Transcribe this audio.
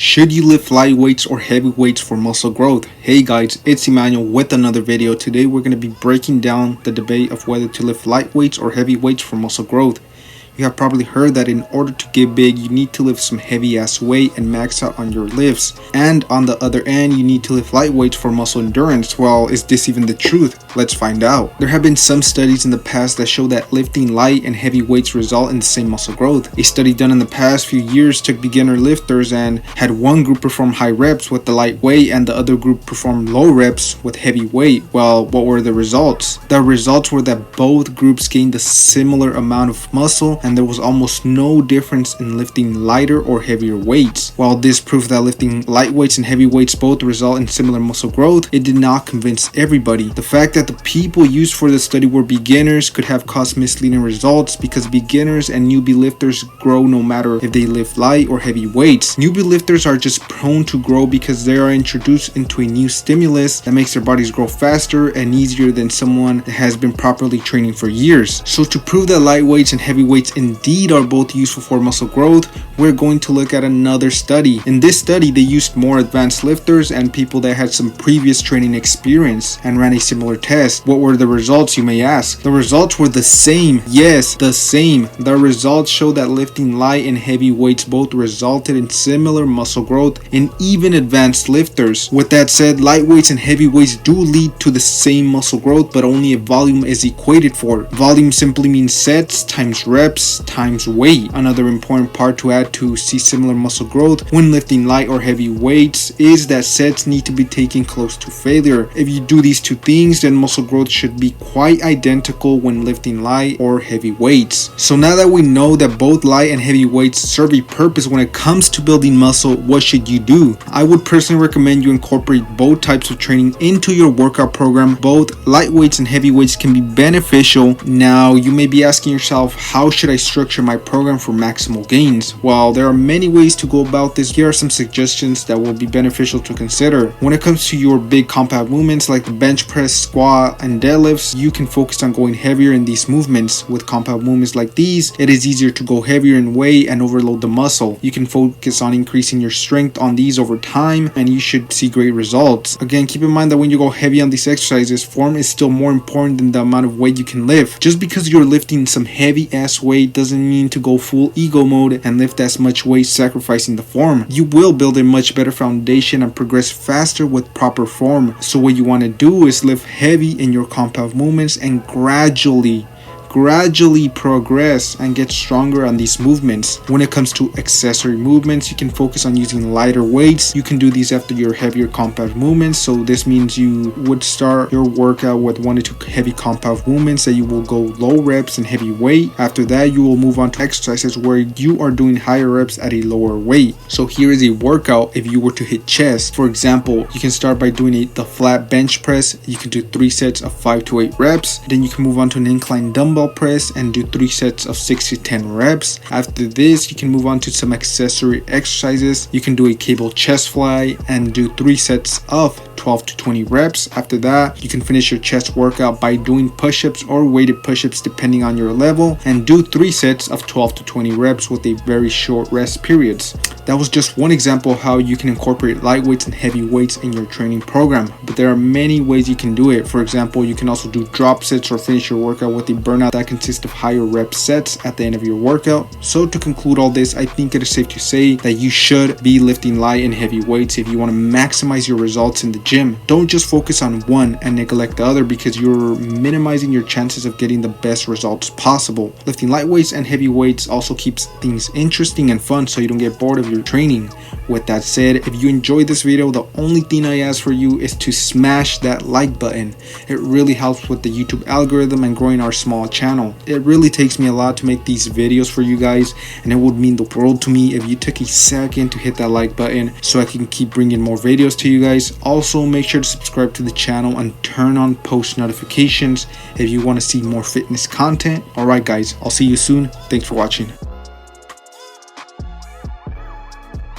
Should you lift light weights or heavy weights for muscle growth? Hey guys, it's Emmanuel with another video. Today we're going to be breaking down the debate of whether to lift light weights or heavy weights for muscle growth. You have probably heard that in order to get big, you need to lift some heavy ass weight and max out on your lifts. And on the other end, you need to lift light weights for muscle endurance. Well, is this even the truth? Let's find out. There have been some studies in the past that show that lifting light and heavy weights result in the same muscle growth. A study done in the past few years took beginner lifters and had one group perform high reps with the light weight and the other group perform low reps with heavy weight. Well, what were the results? The results were that both groups gained a similar amount of muscle and there was almost no difference in lifting lighter or heavier weights. While this proved that lifting light weights and heavy weights both result in similar muscle growth, it did not convince everybody. The fact that the people used for the study were beginners could have caused misleading results because beginners and newbie lifters grow no matter if they lift light or heavy weights. Newbie lifters are just prone to grow because they are introduced into a new stimulus that makes their bodies grow faster and easier than someone that has been properly training for years. So to prove that light weights and heavy weights indeed are both useful for muscle growth, we're going to look at another study. In this study, they used more advanced lifters and people that had some previous training experience and ran a similar test. What were the results, you may ask? The results were the same. Yes, the same. The results show that lifting light and heavy weights both resulted in similar muscle growth in even advanced lifters. With that said, light weights and heavy weights do lead to the same muscle growth, but only if volume is equated for. Volume simply means sets times reps times weight. Another important part to add to see similar muscle growth when lifting light or heavy weights is that sets need to be taken close to failure. If you do these two things, then muscle growth should be quite identical when lifting light or heavy weights. So now that we know that both light and heavy weights serve a purpose when it comes to building muscle, what should you do? I would personally recommend you incorporate both types of training into your workout program. Both light weights and heavy weights can be beneficial. Now you may be asking yourself, how should I structure my program for maximal gains? Well, there are many ways to go about this. Here are some suggestions that will be beneficial to consider. When it comes to your big compound movements like the bench press, squat, and deadlifts, you can focus on going heavier in these movements. With compound movements like these, it is easier to go heavier in weight and overload the muscle. You can focus on increasing your strength on these over time and you should see great results. Again, keep in mind that when you go heavy on these exercises, form is still more important than the amount of weight you can lift. Just because you're lifting some heavy ass weight doesn't mean to go full ego mode and lift as much weight sacrificing the form. You will build a much better foundation and progress faster with proper form. So what you want to do is lift heavy in your compound movements and gradually progress and get stronger on these movements. When it comes to accessory movements, you can focus on using lighter weights. You can do these after your heavier compound movements. So this means you would start your workout with 1 to 2 heavy compound movements that you will go low reps and heavy weight. After that, you will move on to exercises where you are doing higher reps at a lower weight. So here is a workout if you were to hit chest. For example, you can start by doing the flat bench press. You can do 3 sets of 5 to 8 reps. Then you can move on to an incline dumbbell press and do 3 sets of 6 to 10 reps. After this, you can move on to some accessory exercises. You can do a cable chest fly and do 3 sets of 12 to 20 reps. After that, you can finish your chest workout by doing push-ups or weighted push-ups depending on your level and do 3 sets of 12 to 20 reps with a very short rest periods. That was just one example of how you can incorporate light weights and heavy weights in your training program, but there are many ways you can do it. For example, you can also do drop sets or finish your workout with a burnout that consists of higher rep sets at the end of your workout. So to conclude all this, I think it is safe to say that you should be lifting light and heavy weights if you want to maximize your results in the gym. Don't just focus on one and neglect the other because you're minimizing your chances of getting the best results possible. Lifting light weights and heavy weights also keeps things interesting and fun so you don't get bored of your training. With that said, if you enjoyed this video, the only thing I ask for you is to smash that like button. It really helps with the YouTube algorithm and growing our small channel. It really takes me a lot to make these videos for you guys, and it would mean the world to me if you took a second to hit that like button so I can keep bringing more videos to you guys. Also, make sure to subscribe to the channel and turn on post notifications if you want to see more fitness content. Alright guys, I'll see you soon. Thanks for watching.